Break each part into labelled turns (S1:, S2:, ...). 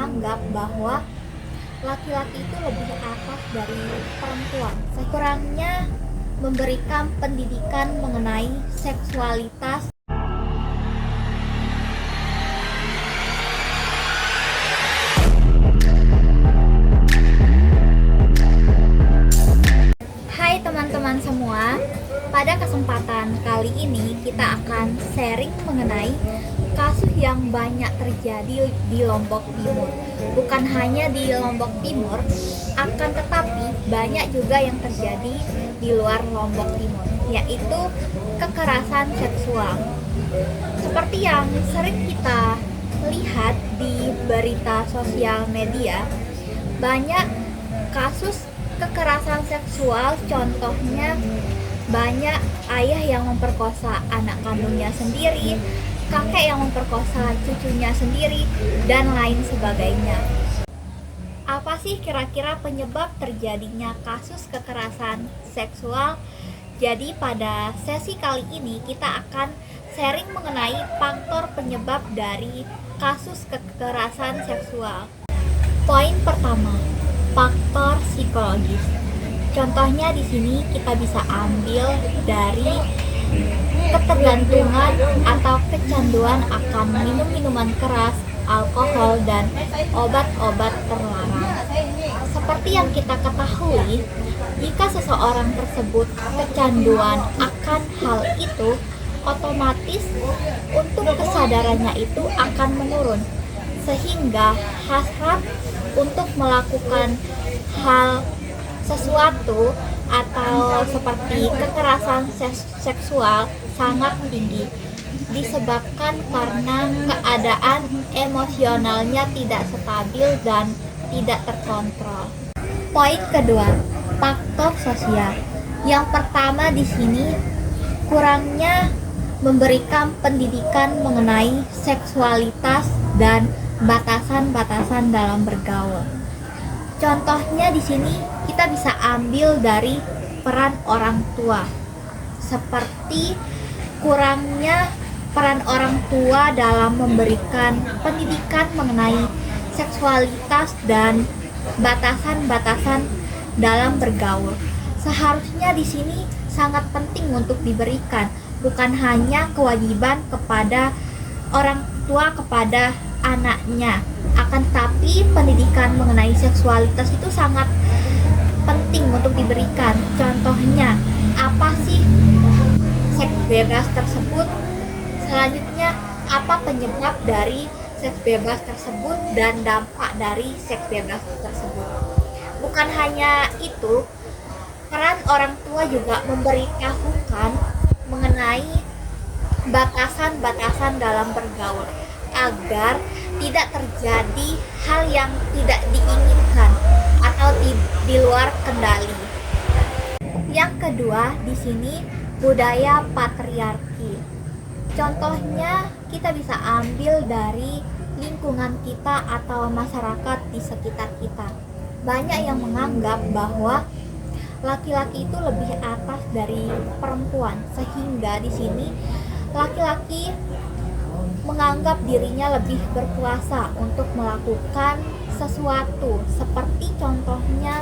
S1: menganggap bahwa laki-laki itu lebih atas dari perempuan. Sekurangnya memberikan pendidikan mengenai seksualitas. Hai teman-teman semua, pada kesempatan kali ini kita akan sharing mengenai kasus yang banyak terjadi di Lombok Timur. Bukan hanya di Lombok Timur, akan tetapi banyak juga yang terjadi di luar Lombok Timur, yaitu kekerasan seksual. Seperti yang sering kita lihat di berita sosial media, banyak kasus kekerasan seksual, contohnya banyak ayah yang memperkosa anak kandungnya sendiri, kakek yang memperkosa cucunya sendiri, dan lain sebagainya. Apa sih kira-kira penyebab terjadinya kasus kekerasan seksual? Jadi pada sesi kali ini kita akan sharing mengenai faktor penyebab dari kasus kekerasan seksual. Poin pertama, faktor psikologis. Contohnya di sini kita bisa ambil dari ketergantungan atau kecanduan akan minum-minuman keras, alkohol, dan obat-obat terlarang. Seperti yang kita ketahui, jika seseorang tersebut kecanduan akan hal itu, otomatis untuk kesadarannya itu akan menurun, sehingga hasrat untuk melakukan hal sesuatu atau seperti kekerasan seksual sangat tinggi, disebabkan karena keadaan emosionalnya tidak stabil dan tidak terkontrol. Poin kedua, faktor sosial. Yang pertama di sini kurangnya memberikan pendidikan mengenai seksualitas dan batasan-batasan dalam bergaul. Contohnya di sini kita bisa ambil dari peran orang tua, seperti kurangnya peran orang tua dalam memberikan pendidikan mengenai seksualitas dan batasan-batasan dalam bergaul. Seharusnya di sini sangat penting untuk diberikan, bukan hanya kewajiban kepada orang tua kepada anaknya, akan tetapi pendidikan mengenai seksualitas itu sangat penting untuk diberikan. Contohnya, apa sih seks bebas tersebut? Selanjutnya, apa penyebab dari seks bebas tersebut dan dampak dari seks bebas tersebut? Bukan hanya itu, peran orang tua juga memberitahukan mengenai batasan-batasan dalam bergaul agar tidak terjadi hal yang tidak diinginkan atau di luar kendali. Yang kedua, di sini budaya patriarki. Contohnya kita bisa ambil dari lingkungan kita atau masyarakat di sekitar kita. Banyak yang menganggap bahwa laki-laki itu lebih atas dari perempuan, sehingga di sini laki-laki menganggap dirinya lebih berkuasa untuk melakukan sesuatu, seperti contohnya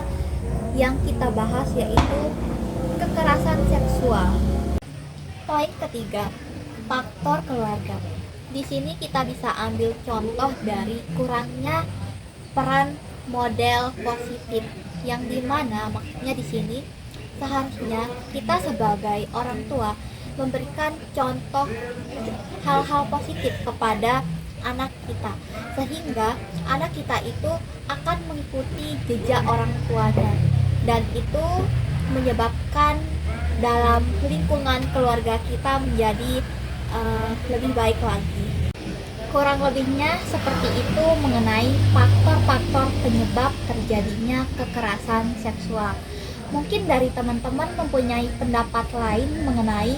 S1: yang kita bahas, yaitu kekerasan seksual. Poin ketiga, faktor keluarga. Di sini kita bisa ambil contoh dari kurangnya peran model positif, yang dimana maksudnya di sini seharusnya kita sebagai orang tua memberikan contoh hal-hal positif kepada anak kita, sehingga anak kita itu akan mengikuti jejak orang tuanya, dan itu menyebabkan dalam lingkungan keluarga kita menjadi lebih baik lagi. Kurang lebihnya seperti itu mengenai faktor-faktor penyebab terjadinya kekerasan seksual. Mungkin dari teman-teman mempunyai pendapat lain mengenai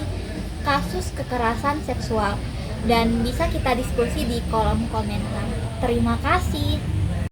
S1: kasus kekerasan seksual, dan bisa kita diskusi di kolom komentar. Terima kasih.